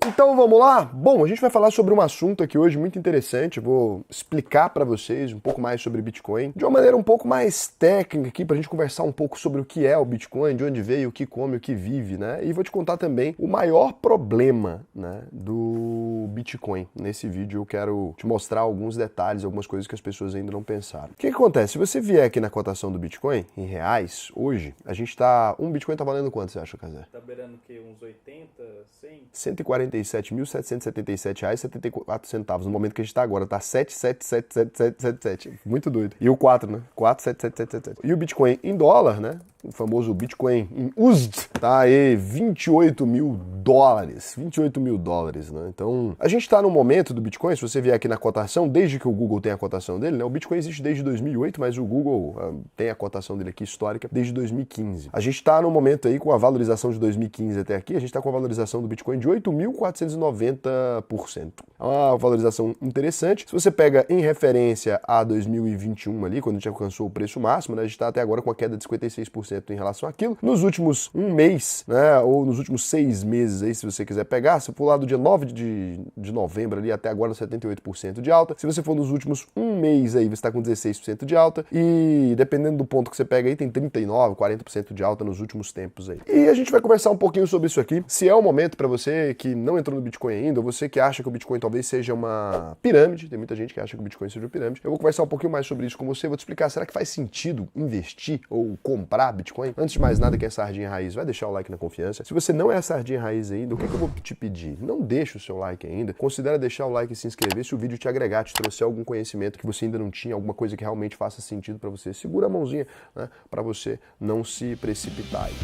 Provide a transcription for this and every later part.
Então vamos lá? Bom, a gente vai falar sobre um assunto aqui hoje muito interessante. Vou explicar para vocês um pouco mais sobre Bitcoin de uma maneira um pouco mais técnica aqui, para a gente conversar um pouco sobre o que é o Bitcoin, de onde veio, o que come, o que vive, né? E vou te contar também o maior problema, né, do Bitcoin. Nesse vídeo eu quero te mostrar alguns detalhes, algumas coisas que as pessoas ainda não pensaram. O que acontece? Se você vier aqui na cotação do Bitcoin, em reais, hoje, a gente tá... Um Bitcoin tá valendo quanto, você acha, Cazé? Tá beirando o quê? Uns 80, 100? 147.777 reais, 74 centavos. No momento que a gente tá agora, tá 7777777. Muito doido. E o 4, né? 47777. E o Bitcoin em dólar, né? O famoso Bitcoin em USD, tá aí 28 mil dólares. 28 mil dólares, né? Então, a gente tá no momento do Bitcoin, se você vier aqui na cotação, desde que o Google tem a cotação dele, né? O Bitcoin existe desde 2008, mas o Google tem a cotação dele aqui histórica desde 2015. A gente tá no momento aí com a valorização de 2015 até aqui, a gente tá com a valorização do Bitcoin de 8.490%. É uma valorização interessante. Se você pega em referência a 2021 ali, quando a gente alcançou o preço máximo, né? A gente tá até agora com a queda de 56% em relação àquilo. Nos últimos um mês, né, ou nos últimos 6 meses aí, se você quiser pegar, se for lá do dia 9 de novembro ali até agora 78% de alta. Se você for nos últimos um mês aí, você está com 16% de alta e dependendo do ponto que você pega aí, tem 39, 40% de alta nos últimos tempos aí. E a gente vai conversar um pouquinho sobre isso aqui. Se é o momento para você que não entrou no Bitcoin ainda, ou você que acha que o Bitcoin talvez seja uma pirâmide, tem muita gente que acha que o Bitcoin seja uma pirâmide, eu vou conversar um pouquinho mais sobre isso com você, vou te explicar, será que faz sentido investir ou comprar Bitcoin? Antes de mais nada, que é sardinha raiz, vai deixar o like na confiança. Se você não é a sardinha raiz ainda, o que eu vou te pedir? Não deixa o seu like ainda, considera deixar o like e se inscrever se o vídeo te agregar, te trouxer algum conhecimento que você ainda não tinha, alguma coisa que realmente faça sentido para você. Segura a mãozinha, né, para você não se precipitar aí.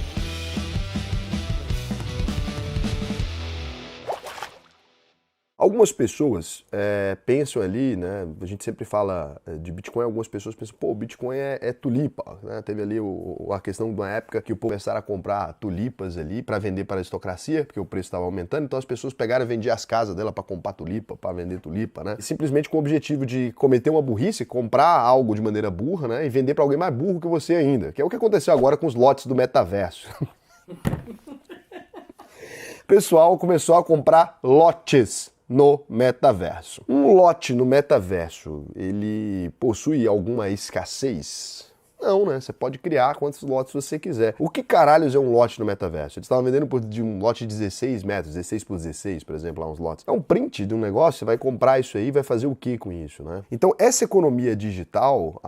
Algumas pessoas pensam ali, né? A gente sempre fala de Bitcoin, algumas pessoas pensam, pô, o Bitcoin é tulipa, né? Teve ali a questão de uma época que o povo começaram a comprar tulipas ali para vender para a aristocracia, porque o preço estava aumentando, então as pessoas pegaram e vendiam as casas dela para comprar tulipa, para vender tulipa, né? E simplesmente com o objetivo de cometer uma burrice, comprar algo de maneira burra, né? E vender para alguém mais burro que você ainda, que é o que aconteceu agora com os lotes do metaverso. O pessoal começou a comprar lotes no metaverso. Um lote no metaverso, ele possui alguma escassez? Não, né? Você pode criar quantos lotes você quiser. O que caralhos é um lote no metaverso? Eles estavam vendendo de um lote de 16 metros, 16 por 16, por exemplo, lá uns lotes. É um print de um negócio, você vai comprar isso aí e vai fazer o que com isso, né? Então, essa economia digital,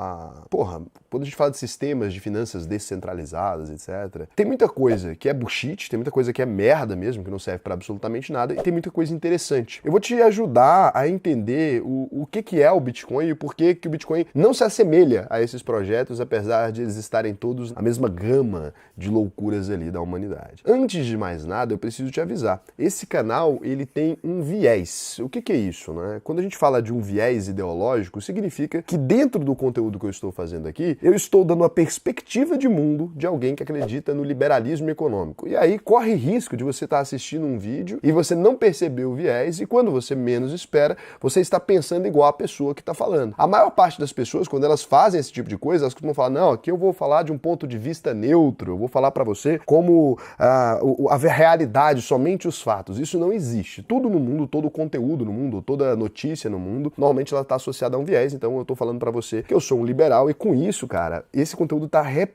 quando a gente fala de sistemas de finanças descentralizadas, etc., tem muita coisa que é bullshit, tem muita coisa que é merda mesmo, que não serve pra absolutamente nada, e tem muita coisa interessante. Eu vou te ajudar a entender o que é o Bitcoin e por que o Bitcoin não se assemelha a esses projetos, apesar de eles estarem todos na mesma gama de loucuras ali da humanidade. Antes de mais nada, eu preciso te avisar. Esse canal, ele tem um viés. O que é isso, né? Quando a gente fala de um viés ideológico, significa que dentro do conteúdo que eu estou fazendo aqui, eu estou dando uma perspectiva de mundo de alguém que acredita no liberalismo econômico. E aí corre risco de você estar assistindo um vídeo e você não perceber o viés e quando você menos espera, você está pensando igual a pessoa que está falando. A maior parte das pessoas, quando elas fazem esse tipo de coisa, elas costumam falar, não, aqui eu vou falar de um ponto de vista neutro, eu vou falar para você como a realidade, somente os fatos. Isso não existe. Tudo no mundo, todo o conteúdo no mundo, toda notícia no mundo, normalmente ela está associada a um viés, então eu tô falando para você que eu sou um liberal e com isso, cara, esse conteúdo tá repleto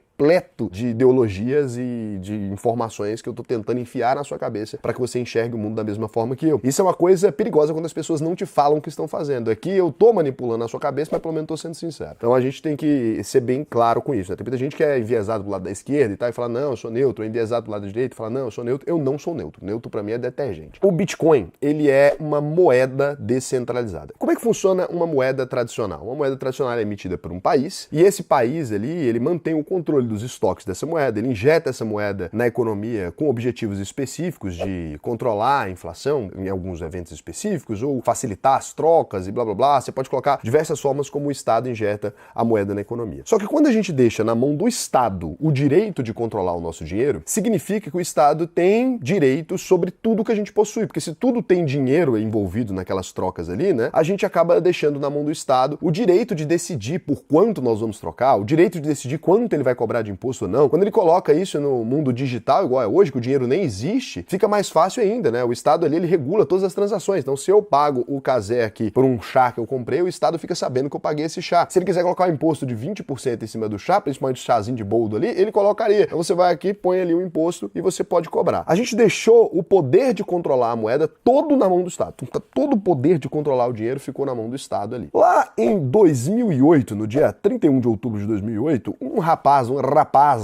de ideologias e de informações que eu tô tentando enfiar na sua cabeça para que você enxergue o mundo da mesma forma que eu. Isso é uma coisa perigosa quando as pessoas não te falam o que estão fazendo. Aqui eu tô manipulando a sua cabeça, mas pelo menos tô sendo sincero. Então a gente tem que ser bem claro com isso, né? Tem muita gente que é enviesado do lado da esquerda e tal, e fala, não, eu sou neutro, ou enviesado do lado da direita e fala, não, eu sou neutro. Eu não sou neutro. Neutro para mim é detergente. O Bitcoin, ele é uma moeda descentralizada. Como é que funciona uma moeda tradicional? Uma moeda tradicional é emitida por um país, e esse país ali, ele mantém o controle dos estoques dessa moeda, ele injeta essa moeda na economia com objetivos específicos de controlar a inflação em alguns eventos específicos ou facilitar as trocas e blá blá blá. Você pode colocar diversas formas como o Estado injeta a moeda na economia. Só que quando a gente deixa na mão do Estado o direito de controlar o nosso dinheiro, significa que o Estado tem direito sobre tudo que a gente possui, porque se tudo tem dinheiro envolvido naquelas trocas ali, né, a gente acaba deixando na mão do Estado o direito de decidir por quanto nós vamos trocar, o direito de decidir quanto ele vai cobrar liberar de imposto ou não. Quando ele coloca isso no mundo digital, igual é hoje, que o dinheiro nem existe, fica mais fácil ainda, né? O Estado ali, ele regula todas as transações. Então, se eu pago o casé aqui por um chá que eu comprei, o Estado fica sabendo que eu paguei esse chá. Se ele quiser colocar um imposto de 20% em cima do chá, principalmente o chazinho de boldo ali, ele colocaria. Então você vai aqui, põe ali o imposto e você pode cobrar. A gente deixou o poder de controlar a moeda todo na mão do Estado. Então, todo o poder de controlar o dinheiro ficou na mão do Estado ali. Lá em 2008, no dia 31 de outubro de 2008, um rapaz,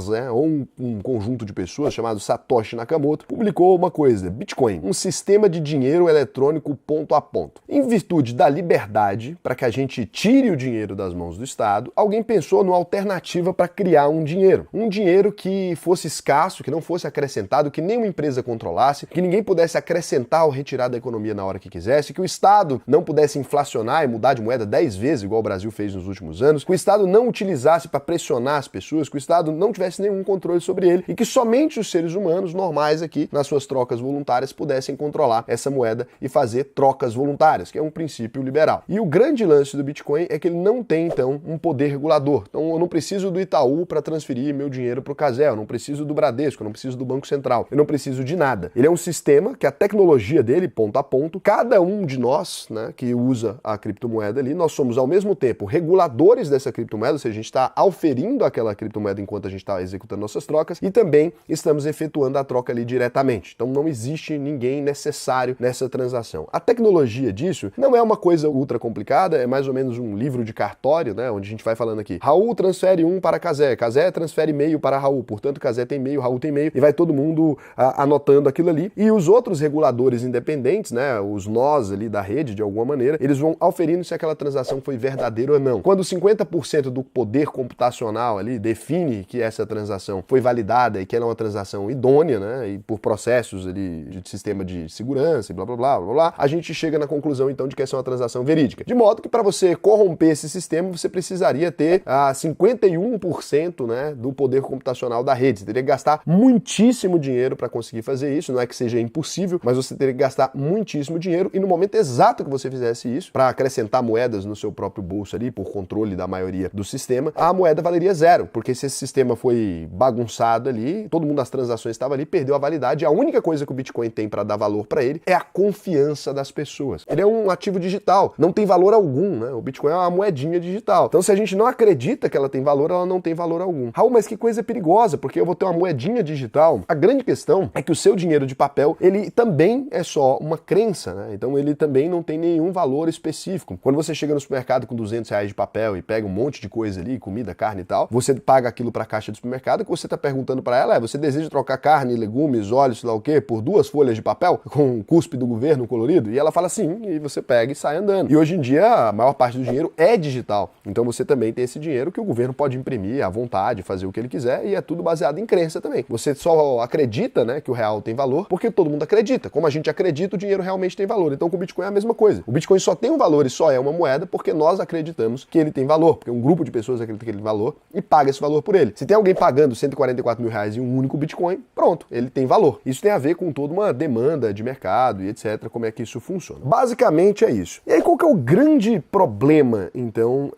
né, ou um conjunto de pessoas chamado Satoshi Nakamoto, publicou uma coisa, Bitcoin, um sistema de dinheiro eletrônico ponto a ponto. Em virtude da liberdade, para que a gente tire o dinheiro das mãos do Estado, alguém pensou numa alternativa para criar um dinheiro que fosse escasso, que não fosse acrescentado, que nenhuma empresa controlasse, que ninguém pudesse acrescentar ou retirar da economia na hora que quisesse, que o Estado não pudesse inflacionar e mudar de moeda 10 vezes, igual o Brasil fez nos últimos anos, que o Estado não utilizasse para pressionar as pessoas, que o Estado não tivesse nenhum controle sobre ele e que somente os seres humanos normais aqui, nas suas trocas voluntárias, pudessem controlar essa moeda e fazer trocas voluntárias, que é um princípio liberal. E o grande lance do Bitcoin é que ele não tem, então, um poder regulador. Então, eu não preciso do Itaú para transferir meu dinheiro para o Casé, eu não preciso do Bradesco, eu não preciso do Banco Central, eu não preciso de nada. Ele é um sistema que a tecnologia dele, ponto a ponto, cada um de nós, né, que usa a criptomoeda ali, nós somos ao mesmo tempo reguladores dessa criptomoeda, ou seja, a gente está auferindo aquela criptomoeda enquanto a gente está executando nossas trocas e também estamos efetuando a troca ali diretamente. Então não existe ninguém necessário nessa transação. A tecnologia disso não é uma coisa ultra complicada, é mais ou menos um livro de cartório, né, onde a gente vai falando aqui, Raul transfere 1 para Casé, Casé transfere meio para Raul, portanto Casé tem meio, Raul tem meio, e vai todo mundo anotando aquilo ali. E os outros reguladores independentes, né, os nós ali da rede, de alguma maneira, eles vão auferindo se aquela transação foi verdadeira ou não. Quando 50% do poder computacional ali define que essa transação foi validada e que ela é uma transação idônea, né, e por processos ali de sistema de segurança e blá blá blá blá blá, a gente chega na conclusão então de que essa é uma transação verídica. De modo que para você corromper esse sistema, você precisaria ter 51%, né, do poder computacional da rede. Você teria que gastar muitíssimo dinheiro para conseguir fazer isso. Não é que seja impossível, mas você teria que gastar muitíssimo dinheiro e no momento exato que você fizesse isso, para acrescentar moedas no seu próprio bolso ali, por controle da maioria do sistema, a moeda valeria zero, porque se esse sistema foi bagunçado ali, todo mundo das transações estava ali, perdeu a validade. A única coisa que o Bitcoin tem para dar valor para ele é a confiança das pessoas. Ele é um ativo digital, não tem valor algum, né? O Bitcoin é uma moedinha digital. Então se a gente não acredita que ela tem valor, ela não tem valor algum. Raul, mas que coisa perigosa, porque eu vou ter uma moedinha digital. A grande questão é que o seu dinheiro de papel, ele também é só uma crença, né? Então ele também não tem nenhum valor específico. Quando você chega no supermercado com R$ 200 de papel e pega um monte de coisa ali, comida, carne e tal, você paga aquilo para a caixa do supermercado, que você está perguntando para ela, você deseja trocar carne, legumes, óleo, sei lá o quê, por 2 folhas de papel com cuspe do governo colorido? E ela fala sim, e você pega e sai andando. E hoje em dia a maior parte do dinheiro é digital. Então você também tem esse dinheiro que o governo pode imprimir à vontade, fazer o que ele quiser, e é tudo baseado em crença também. Você só acredita, né, que o real tem valor porque todo mundo acredita. Como a gente acredita, o dinheiro realmente tem valor. Então com o Bitcoin é a mesma coisa. O Bitcoin só tem um valor e só é uma moeda porque nós acreditamos que ele tem valor, porque um grupo de pessoas acredita que ele tem valor e paga esse valor por ele. Se tem alguém pagando R$ 144 mil em um único Bitcoin, pronto, ele tem valor. Isso tem a ver com toda uma demanda de mercado e etc, como é que isso funciona. Basicamente é isso. E aí qual que é o grande problema, então,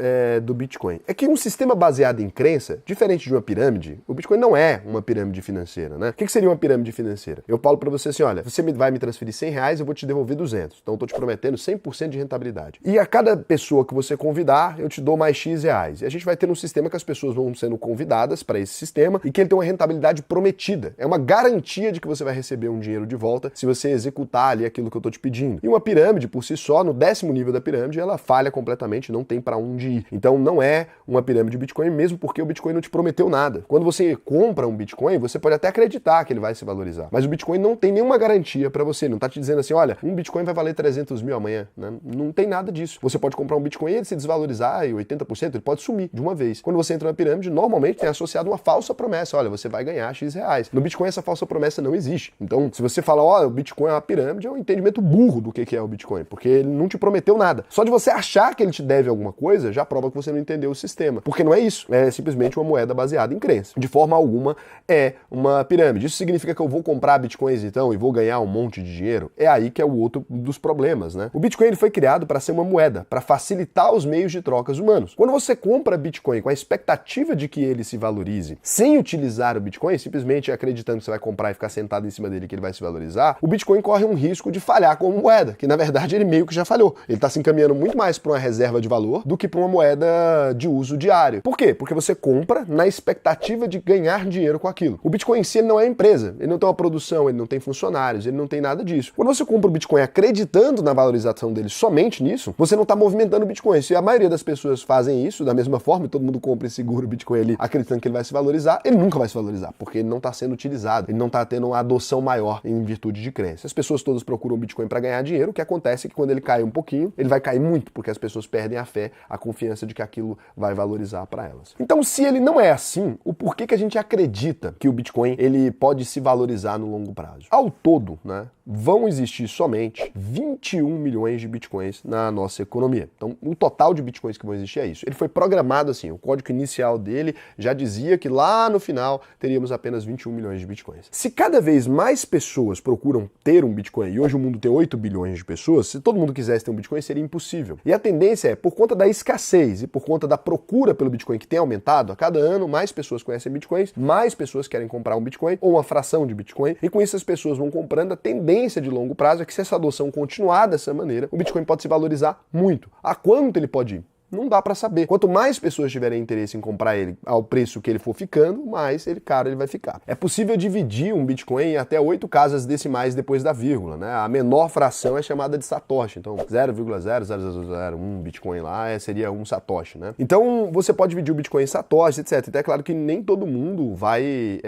do Bitcoin? É que um sistema baseado em crença, diferente de uma pirâmide, o Bitcoin não é uma pirâmide financeira, né? O que seria uma pirâmide financeira? Eu falo para você assim, olha, você vai me transferir R$ 100, eu vou te devolver 200. Então eu tô te prometendo 100% de rentabilidade. E a cada pessoa que você convidar, eu te dou mais X reais. E a gente vai ter um sistema que as pessoas vão sendo convidadas para esse sistema e que ele tem uma rentabilidade prometida. É uma garantia de que você vai receber um dinheiro de volta se você executar ali aquilo que eu tô te pedindo. E uma pirâmide, por si só, no 10º nível da pirâmide, ela falha completamente, não tem para onde ir. Então não é uma pirâmide Bitcoin, mesmo porque o Bitcoin não te prometeu nada. Quando você compra um Bitcoin, você pode até acreditar que ele vai se valorizar, mas o Bitcoin não tem nenhuma garantia para você, não tá te dizendo assim, olha, um Bitcoin vai valer 300 mil amanhã, né? Não tem nada disso. Você pode comprar um Bitcoin e ele se desvalorizar e 80%, ele pode sumir de uma vez. Quando você entra na pirâmide, normalmente tem associado uma falsa promessa, olha, você vai ganhar X reais. No Bitcoin essa falsa promessa não existe. Então, se você fala, ó, o Bitcoin é uma pirâmide, é um entendimento burro do que é o Bitcoin, porque ele não te prometeu nada. Só de você achar que ele te deve alguma coisa, já prova que você não entendeu o sistema. Porque não é isso, é simplesmente uma moeda baseada em crença. De forma alguma é uma pirâmide. Isso significa que eu vou comprar Bitcoins então e vou ganhar um monte de dinheiro? É aí que é o outro dos problemas, né? O Bitcoin ele foi criado para ser uma moeda, para facilitar os meios de trocas humanos. Quando você compra Bitcoin com a expectativa de que ele se valorize sem utilizar o Bitcoin, simplesmente acreditando que você vai comprar e ficar sentado em cima dele que ele vai se valorizar, o Bitcoin corre um risco de falhar como moeda, que na verdade ele meio que já falhou. Ele está se encaminhando muito mais para uma reserva de valor do que para uma moeda de uso diário. Por quê? Porque você compra na expectativa de ganhar dinheiro com aquilo. O Bitcoin em si ele não é empresa, ele não tem uma produção, ele não tem funcionários, ele não tem nada disso. Quando você compra o Bitcoin acreditando na valorização dele somente nisso, você não está movimentando o Bitcoin. Se a maioria das pessoas fazem isso da mesma forma, e todo mundo compra e segura o Bitcoin ali acreditando que ele vai se valorizar, ele nunca vai se valorizar, porque ele não está sendo utilizado, ele não está tendo uma adoção maior em virtude de crença. As pessoas todas procuram o Bitcoin para ganhar dinheiro, o que acontece é que quando ele cai um pouquinho, ele vai cair muito, porque as pessoas perdem a fé, a confiança de que aquilo vai valorizar para elas. Então, se ele não é assim, o porquê que a gente acredita que o Bitcoin ele pode se valorizar no longo prazo? Ao todo, né, vão existir somente 21 milhões de Bitcoins na nossa economia. Então, o total de Bitcoins que vão existir é isso. Ele foi programado assim, o código inicial dele já dizia que lá no final teríamos apenas 21 milhões de Bitcoins. Se cada vez mais pessoas procuram ter um Bitcoin, e hoje o mundo tem 8 bilhões de pessoas, se todo mundo quisesse ter um Bitcoin seria impossível. E a tendência é, por conta da escassez e por conta da procura pelo Bitcoin que tem aumentado, a cada ano mais pessoas conhecem Bitcoins, mais pessoas querem comprar um Bitcoin ou uma fração de Bitcoin, e com isso as pessoas vão comprando. A tendência de longo prazo é que se essa adoção continuar dessa maneira, o Bitcoin pode se valorizar muito. A quanto ele pode ir? Não dá para saber. Quanto mais pessoas tiverem interesse em comprar ele ao preço que ele for ficando, mais caro ele vai ficar. É possível dividir um Bitcoin em até 8 casas decimais depois da vírgula, né? A menor fração é chamada de Satoshi. Então, 0,00001 Bitcoin lá seria um Satoshi, né? Então, você pode dividir o Bitcoin em Satoshi, etc. Então, é claro que nem todo mundo vai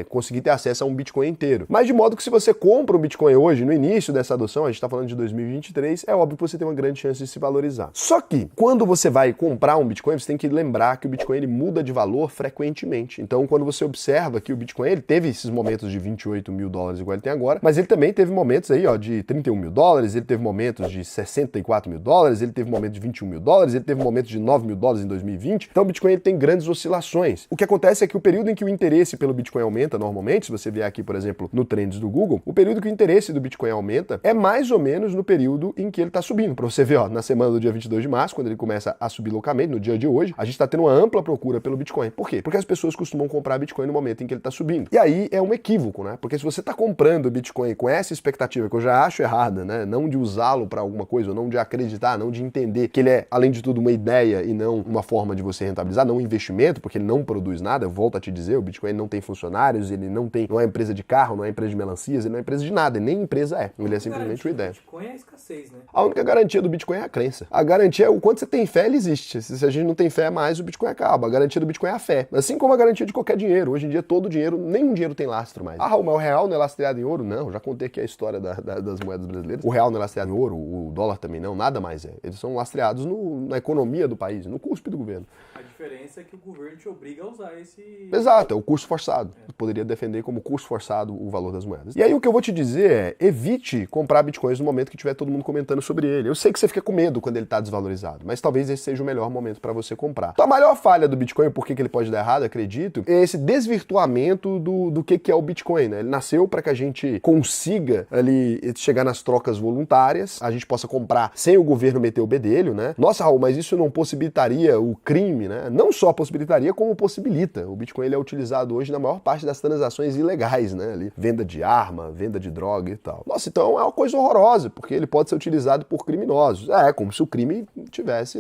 conseguir ter acesso a um Bitcoin inteiro. Mas, de modo que se você compra um Bitcoin hoje, no início dessa adoção, a gente está falando de 2023, é óbvio que você tem uma grande chance de se valorizar. Só que, quando você vai comprar um Bitcoin, você tem que lembrar que o Bitcoin ele muda de valor frequentemente. Então, quando você observa que o Bitcoin ele teve esses momentos de 28 mil dólares igual ele tem agora, mas ele também teve momentos aí, ó, de 31 mil dólares, ele teve momentos de 64 mil dólares, ele teve momentos de 21 mil dólares, ele teve momentos de 9 mil dólares em 2020. Então, o Bitcoin ele tem grandes oscilações. O que acontece é que o período em que o interesse pelo Bitcoin aumenta normalmente, se você vier aqui, por exemplo, no Trends do Google, o período que o interesse do Bitcoin aumenta é mais ou menos no período em que ele está subindo. Para você ver, ó, na semana do dia 22 de março, quando ele começa a subir loucamente, no dia de hoje, a gente está tendo uma ampla procura pelo Bitcoin. Por quê? Porque as pessoas costumam comprar Bitcoin no momento em que ele está subindo. E aí é um equívoco, né? Porque se você está comprando Bitcoin com essa expectativa, que eu já acho errada, né? Não de usá-lo para alguma coisa, ou não de acreditar, não de entender que ele é, além de tudo, uma ideia e não uma forma de você rentabilizar, não um investimento, porque ele não produz nada. Eu volto a te dizer, o Bitcoin não tem funcionários, ele não é uma empresa de carro, não é uma empresa de melancias, ele não é uma empresa de nada, nem empresa é. Ele é simplesmente uma ideia. Bitcoin é a escassez, né? A única garantia do Bitcoin é a crença. A garantia é o quanto você tem fé, ele existe. Se a gente não tem fé mais, o Bitcoin acaba. A garantia do Bitcoin é a fé. Assim como a garantia de qualquer dinheiro. Hoje em dia, todo dinheiro, nenhum dinheiro tem lastro mais. Ah, o real não é lastreado em ouro? Não, já contei aqui a história das moedas brasileiras. O real não é lastreado em ouro, o dólar também não, nada mais é. Eles são lastreados na economia do país, no cuspe do governo. A diferença é que o governo te obriga a usar esse... Exato, é o custo forçado. Eu poderia defender como custo forçado o valor das moedas. E aí o que eu vou te dizer é, evite comprar bitcoins no momento que tiver todo mundo comentando sobre ele. Eu sei que você fica com medo quando ele está desvalorizado, mas talvez esse seja o melhor momento para você comprar. Então a maior falha do Bitcoin, por que ele pode dar errado, acredito, é esse desvirtuamento do que é o Bitcoin, né? Ele nasceu para que a gente consiga ali chegar nas trocas voluntárias, a gente possa comprar sem o governo meter o bedelho, né? Nossa, Raul, mas isso não possibilitaria o crime, né? Não só possibilitaria, como possibilita. O Bitcoin ele é utilizado hoje na maior parte das transações ilegais, né? Ali, venda de arma, venda de droga e tal. Nossa, então é uma coisa horrorosa, porque ele pode ser utilizado por criminosos. É, como se o crime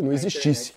não existisse.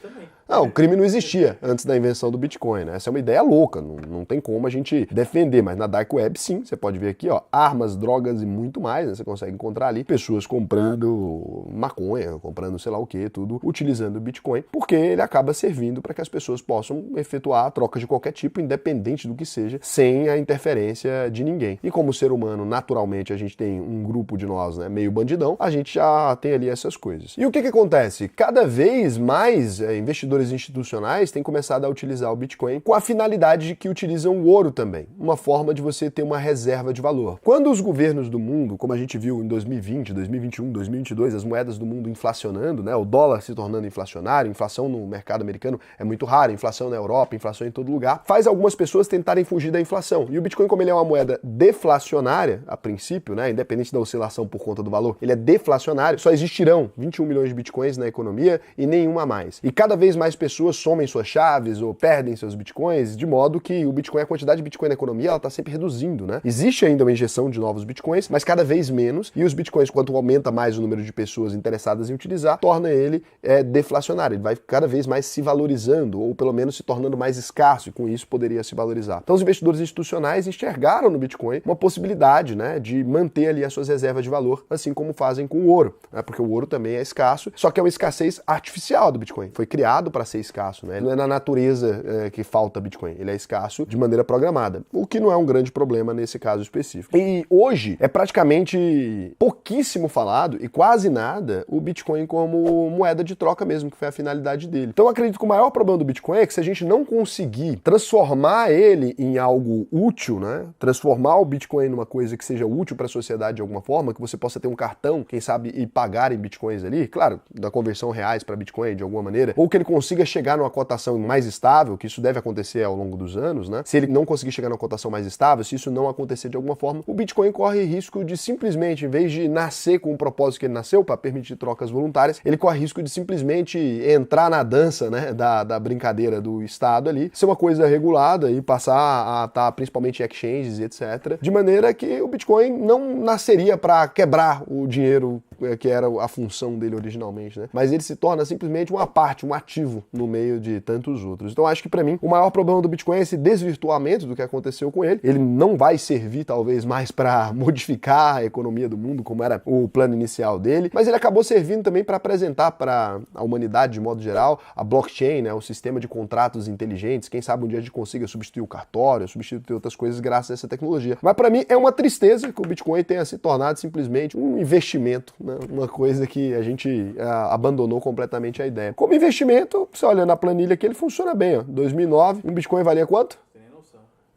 Não, o crime não existia antes da invenção do Bitcoin, né? Essa é uma ideia louca, não tem como a gente defender, mas na Dark Web sim, você pode ver aqui, ó, armas, drogas e muito mais, né? Você consegue encontrar ali pessoas comprando maconha, comprando sei lá o que, tudo utilizando o Bitcoin, porque ele acaba servindo para que as pessoas possam efetuar trocas de qualquer tipo, independente do que seja, sem a interferência de ninguém. E como ser humano, naturalmente, a gente tem um grupo de nós, né, meio bandidão, a gente já tem ali essas coisas. E o que acontece? Cada vez mais investidores institucionais têm começado a utilizar o Bitcoin com a finalidade de que utilizam o ouro também, uma forma de você ter uma reserva de valor. Quando os governos do mundo, como a gente viu em 2020, 2021, 2022, as moedas do mundo inflacionando, né, o dólar se tornando inflacionário, inflação no mercado americano é muito rara, inflação na Europa, inflação em todo lugar, faz algumas pessoas tentarem fugir da inflação. E o Bitcoin, como ele é uma moeda deflacionária, a princípio, né, independente da oscilação por conta do valor, ele é deflacionário, só existirão 21 milhões de Bitcoins na economia e nenhuma mais. E cada vez mais mais pessoas somem suas chaves ou perdem seus bitcoins, de modo que o Bitcoin, a quantidade de Bitcoin na economia, ela está sempre reduzindo, né? Existe ainda uma injeção de novos bitcoins, mas cada vez menos, e os bitcoins, quanto aumenta mais o número de pessoas interessadas em utilizar, torna ele deflacionário, ele vai cada vez mais se valorizando, ou pelo menos se tornando mais escasso, e com isso poderia se valorizar. Então os investidores institucionais enxergaram no Bitcoin uma possibilidade, né, de manter ali as suas reservas de valor, assim como fazem com o ouro, né, porque o ouro também é escasso, só que é uma escassez artificial do Bitcoin. Foi criado para ser escasso, né? Não é na natureza que falta Bitcoin, ele é escasso de maneira programada, o que não é um grande problema nesse caso específico. E hoje é praticamente pouquíssimo falado e quase nada o Bitcoin como moeda de troca mesmo, que foi a finalidade dele. Então eu acredito que o maior problema do Bitcoin é que se a gente não conseguir transformar ele em algo útil, né? Transformar o Bitcoin numa coisa que seja útil para a sociedade de alguma forma, que você possa ter um cartão, quem sabe, e pagar em Bitcoins ali, claro, da conversão reais para Bitcoin de alguma maneira, ou que ele consiga chegar numa cotação mais estável, que isso deve acontecer ao longo dos anos, né? Se ele não conseguir chegar numa cotação mais estável, se isso não acontecer de alguma forma, o Bitcoin corre risco de simplesmente, em vez de nascer com o propósito que ele nasceu, para permitir trocas voluntárias, ele corre risco de simplesmente entrar na dança, né, da brincadeira do Estado ali, ser uma coisa regulada e passar a estar principalmente em exchanges e etc. De maneira que o Bitcoin não nasceria para quebrar o dinheiro que era a função dele originalmente, né? Mas ele se torna simplesmente uma parte, um ativo no meio de tantos outros. Então acho que para mim o maior problema do Bitcoin é esse desvirtuamento do que aconteceu com ele. Ele não vai servir talvez mais para modificar a economia do mundo como era o plano inicial dele, mas ele acabou servindo também para apresentar para a humanidade de modo geral a blockchain, né, o sistema de contratos inteligentes. Quem sabe um dia a gente consiga substituir o cartório, substituir outras coisas graças a essa tecnologia. Mas para mim é uma tristeza que o Bitcoin tenha se tornado simplesmente um investimento, né? Uma coisa que a gente abandonou completamente a ideia. Como investimento, você olha na planilha aqui, ele funciona bem. Ó. 2009, um Bitcoin valia quanto?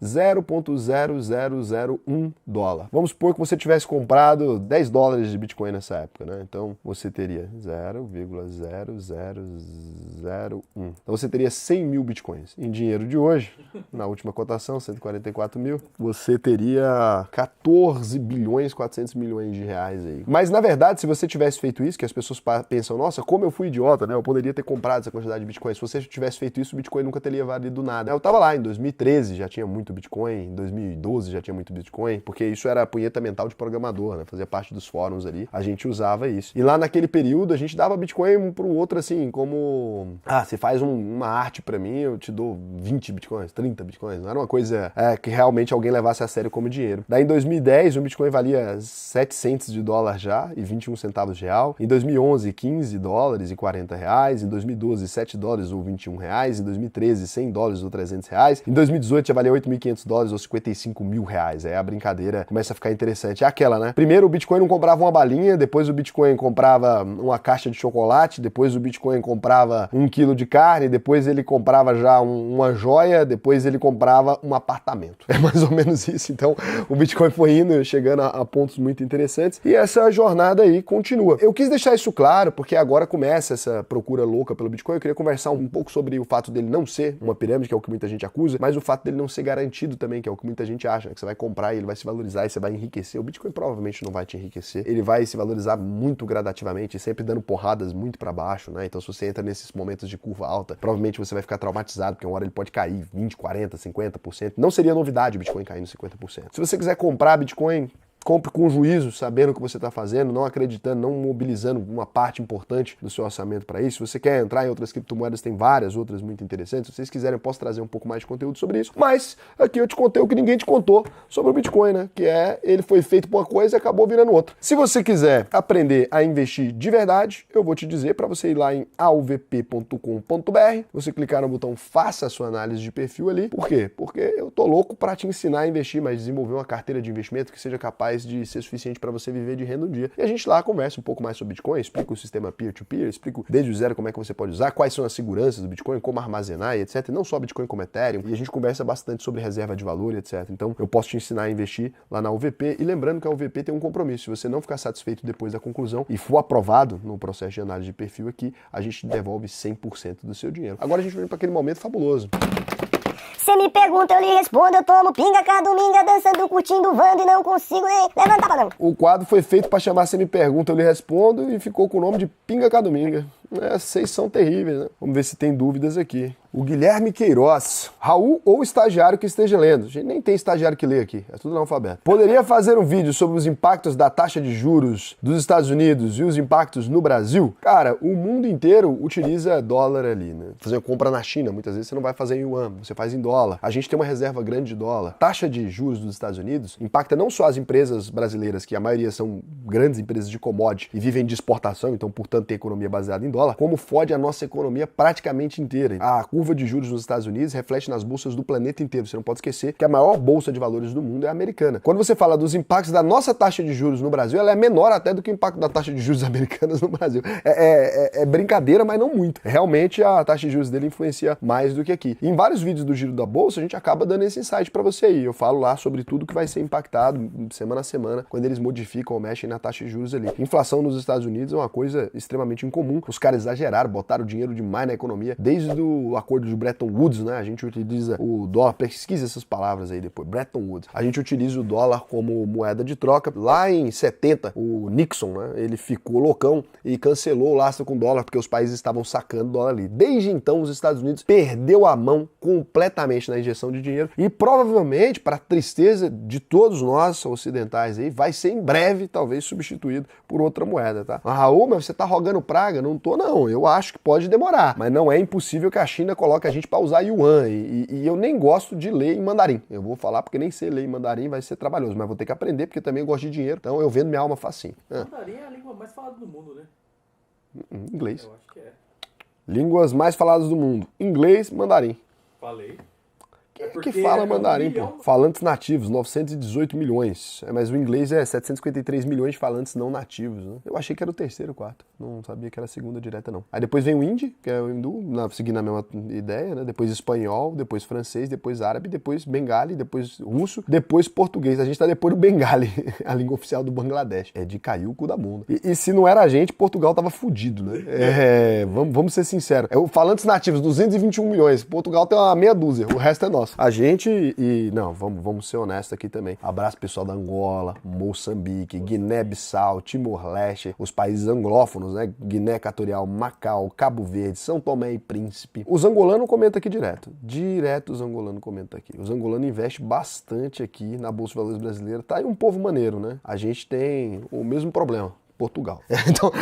0,0001 dólar. Vamos supor que você tivesse comprado 10 dólares de Bitcoin nessa época, né? Então você teria 0,0001. Então você teria 100 mil Bitcoins. Em dinheiro de hoje, na última cotação, 144 mil, você teria 14 bilhões 400 milhões de reais aí. Mas na verdade, se você tivesse feito isso, que as pessoas pensam, nossa, como eu fui idiota, né? Eu poderia ter comprado essa quantidade de Bitcoin. Se você tivesse feito isso, o Bitcoin nunca teria valido nada. Eu tava lá em 2013, já tinha muito Bitcoin, em 2012 já tinha muito Bitcoin, porque isso era a punheta mental de programador, né? Fazia parte dos fóruns ali, a gente usava isso. E lá naquele período a gente dava Bitcoin um pro outro assim, como, você faz uma arte pra mim, eu te dou 20 Bitcoins, 30 Bitcoins. Não era uma coisa que realmente alguém levasse a sério como dinheiro. Daí em 2010 um Bitcoin valia 700 de dólar já e 21 centavos de real. Em 2011 15 dólares e 40 reais. Em 2012 7 dólares ou 21 reais. Em 2013 100 dólares ou 300 reais. Em 2018 já valia 8.500 dólares ou 55 mil reais. Aí a brincadeira começa a ficar interessante. É aquela, né? Primeiro o Bitcoin não comprava uma balinha, depois o Bitcoin comprava uma caixa de chocolate, depois o Bitcoin comprava 1 quilo de carne, depois ele comprava já uma joia, depois ele comprava um apartamento. É mais ou menos isso. Então o Bitcoin foi indo, chegando a pontos muito interessantes e essa jornada aí continua. Eu quis deixar isso claro porque agora começa essa procura louca pelo Bitcoin. Eu queria conversar um pouco sobre o fato dele não ser uma pirâmide, que é o que muita gente acusa, mas o fato dele não ser garantido também, que é o que muita gente acha, né? Que você vai comprar e ele vai se valorizar e você vai enriquecer. O Bitcoin provavelmente não vai te enriquecer. Ele vai se valorizar muito gradativamente, sempre dando porradas muito para baixo, né? Então se você entra nesses momentos de curva alta, provavelmente você vai ficar traumatizado, porque uma hora ele pode cair 20, 40, 50%. Não seria novidade o Bitcoin cair nos 50%. Se você quiser comprar Bitcoin, compre com juízo, sabendo o que você está fazendo, não acreditando, não mobilizando uma parte importante do seu orçamento para isso. Se você quer entrar em outras criptomoedas, tem várias outras muito interessantes. Se vocês quiserem, eu posso trazer um pouco mais de conteúdo sobre isso. Mas aqui eu te contei o que ninguém te contou sobre o Bitcoin, né? Que ele foi feito por uma coisa e acabou virando outra. Se você quiser aprender a investir de verdade, eu vou te dizer para você ir lá em auvp.com.br, você clicar no botão Faça a sua análise de perfil ali. Por quê? Porque eu tô louco para te ensinar a investir, mas desenvolver uma carteira de investimento que seja capaz de ser suficiente para você viver de renda um dia. E a gente lá conversa um pouco mais sobre Bitcoin, explica o sistema peer-to-peer, explico desde o zero como é que você pode usar, quais são as seguranças do Bitcoin, como armazenar e etc. E não só Bitcoin como Ethereum. E a gente conversa bastante sobre reserva de valor e etc. Então eu posso te ensinar a investir lá na UVP. E lembrando que a UVP tem um compromisso. Se você não ficar satisfeito depois da conclusão e for aprovado no processo de análise de perfil aqui, a gente devolve 100% do seu dinheiro. Agora a gente vem para aquele momento fabuloso. Você me pergunta, eu lhe respondo, eu tomo pinga cada domingo, dançando, curtindo, vando e não consigo nem levantar pra não. O quadro foi feito para chamar Você Me Pergunta, Eu Lhe Respondo e ficou com o nome de Pinga Cadominga. Essas 6 são terríveis, né? Vamos ver se tem dúvidas aqui. O Guilherme Queiroz. Raul ou estagiário que esteja lendo. A gente nem tem estagiário que lê aqui. É tudo analfabeto. Poderia fazer um vídeo sobre os impactos da taxa de juros dos Estados Unidos e os impactos no Brasil? Cara, o mundo inteiro utiliza dólar ali, né? Fazer uma compra na China, muitas vezes você não vai fazer em yuan, você faz em dólar. A gente tem uma reserva grande de dólar. Taxa de juros dos Estados Unidos impacta não só as empresas brasileiras, que a maioria são grandes empresas de commodity e vivem de exportação, então, portanto, tem economia baseada em dólar, como fode a nossa economia praticamente inteira. A curva de juros nos Estados Unidos reflete nas bolsas do planeta inteiro. Você não pode esquecer que a maior bolsa de valores do mundo é a americana. Quando você fala dos impactos da nossa taxa de juros no Brasil, ela é menor até do que o impacto da taxa de juros americanas no Brasil. É brincadeira, mas não muito. Realmente a taxa de juros dele influencia mais do que aqui. E em vários vídeos do Giro da Bolsa, a gente acaba dando esse insight para você aí. Eu falo lá sobre tudo que vai ser impactado semana a semana quando eles modificam ou mexem na taxa de juros ali. Inflação nos Estados Unidos é uma coisa extremamente incomum. Os caras exageraram, botaram dinheiro demais na economia. Desde o acordo de Bretton Woods, né? A gente utiliza o dólar, pesquisa essas palavras aí depois, Bretton Woods. A gente utiliza o dólar como moeda de troca. Lá em 70, o Nixon, né? Ele ficou loucão e cancelou o lastro com dólar porque os países estavam sacando dólar ali. Desde então, os Estados Unidos perdeu a mão completamente na injeção de dinheiro e provavelmente, para tristeza de todos nós ocidentais aí, vai ser em breve, talvez, substituído por outra moeda, tá? Raul, mas você tá rogando praga? Não tô, não. Eu acho que pode demorar, mas não é impossível que a China coloque a gente para usar yuan e eu nem gosto de ler em mandarim. Eu vou falar porque nem sei ler em mandarim, vai ser trabalhoso, mas vou ter que aprender porque também eu gosto de dinheiro, então eu vendo minha alma facinho. Mandarim é a língua mais falada do mundo, né? Inglês. Eu acho que é. Línguas mais faladas do mundo. Inglês, mandarim. Falei. Quem é que fala mandarim, pô? Falantes nativos, 918 milhões. Mas o inglês é 753 milhões de falantes não nativos, né? Eu achei que era o terceiro, quarto. Não sabia que era a segunda direta, não. Aí depois vem o hindi, que é o hindu, seguindo a mesma ideia, né? Depois espanhol, depois francês, depois árabe, depois bengali, depois russo, depois português. A gente tá depois do bengali, a língua oficial do Bangladesh. É de cair o cu da bunda. E se não era a gente, Portugal tava fudido, né? Vamos ser sinceros. Falantes nativos, 221 milhões. Portugal tem uma meia dúzia, o resto é nosso. A gente, não, vamos ser honestos aqui também. Abraço pessoal da Angola, Moçambique, Guiné-Bissau, Timor-Leste, os países anglófonos, né? Guiné Equatorial, Macau, Cabo Verde, São Tomé e Príncipe. Os angolanos comentam aqui direto. Direto os angolanos comentam aqui. Os angolanos investem bastante aqui na Bolsa de Valores brasileira. Tá aí um povo maneiro, né? A gente tem o mesmo problema. Portugal. Então,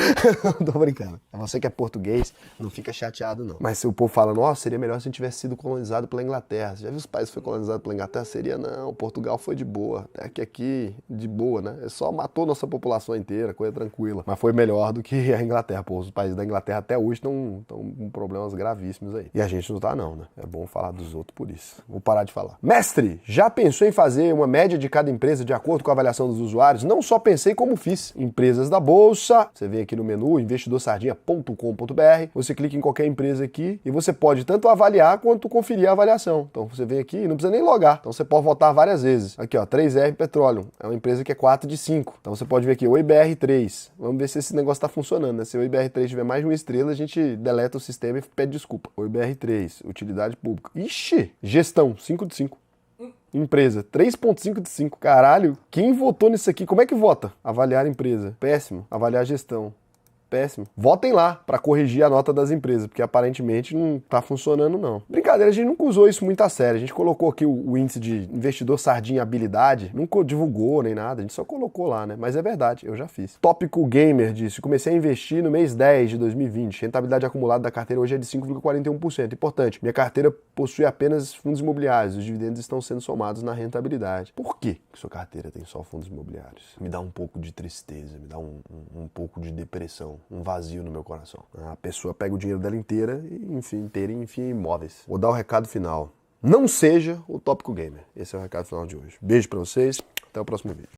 tô brincando. Você que é português, não fica chateado, não. Mas se o povo fala, nossa, seria melhor se a gente tivesse sido colonizado pela Inglaterra. Você já viu os países que foram colonizados pela Inglaterra? Seria, não. Portugal foi de boa. Até que aqui, de boa, né? É só matou nossa população inteira, coisa tranquila. Mas foi melhor do que a Inglaterra. Pô, os países da Inglaterra até hoje estão com problemas gravíssimos aí. E a gente não tá, não, né? É bom falar dos outros por isso. Vou parar de falar. Mestre, já pensou em fazer uma média de cada empresa de acordo com a avaliação dos usuários? Não só pensei, como fiz. Empresas da Bolsa, você vem aqui no menu investidorsardinha.com.br, você clica em qualquer empresa aqui e você pode tanto avaliar quanto conferir a avaliação. Então você vem aqui e não precisa nem logar, então você pode votar várias vezes. Aqui ó, 3R Petroleum, é uma empresa que é 4 de 5, então você pode ver aqui o IBR3, vamos ver se esse negócio está funcionando, né? Se o IBR3 tiver mais de uma estrela, a gente deleta o sistema e pede desculpa. O IBR3, utilidade pública. Ixi, gestão, 5 de 5. Empresa, 3.5 de 5. Caralho, quem votou nisso aqui? Como é que vota? Avaliar a empresa. Péssimo. Avaliar a gestão. Péssimo. Votem lá para corrigir a nota das empresas, porque aparentemente não tá funcionando, não. Brincadeira, a gente nunca usou isso muito a sério. A gente colocou aqui o índice de investidor sardinha habilidade, nunca divulgou nem nada, a gente só colocou lá, né? Mas é verdade, eu já fiz. Tópico Gamer disse, comecei a investir no mês 10 de 2020. Rentabilidade acumulada da carteira hoje é de 5,41%. Importante, minha carteira possui apenas fundos imobiliários. Os dividendos estão sendo somados na rentabilidade. Por que sua carteira tem só fundos imobiliários? Me dá um pouco de tristeza, me dá um pouco de depressão. Um vazio no meu coração. A pessoa pega o dinheiro dela inteira e enfia em imóveis. Vou dar o recado final. Não seja o Tópico Gamer. Esse é o recado final de hoje. Beijo pra vocês. Até o próximo vídeo.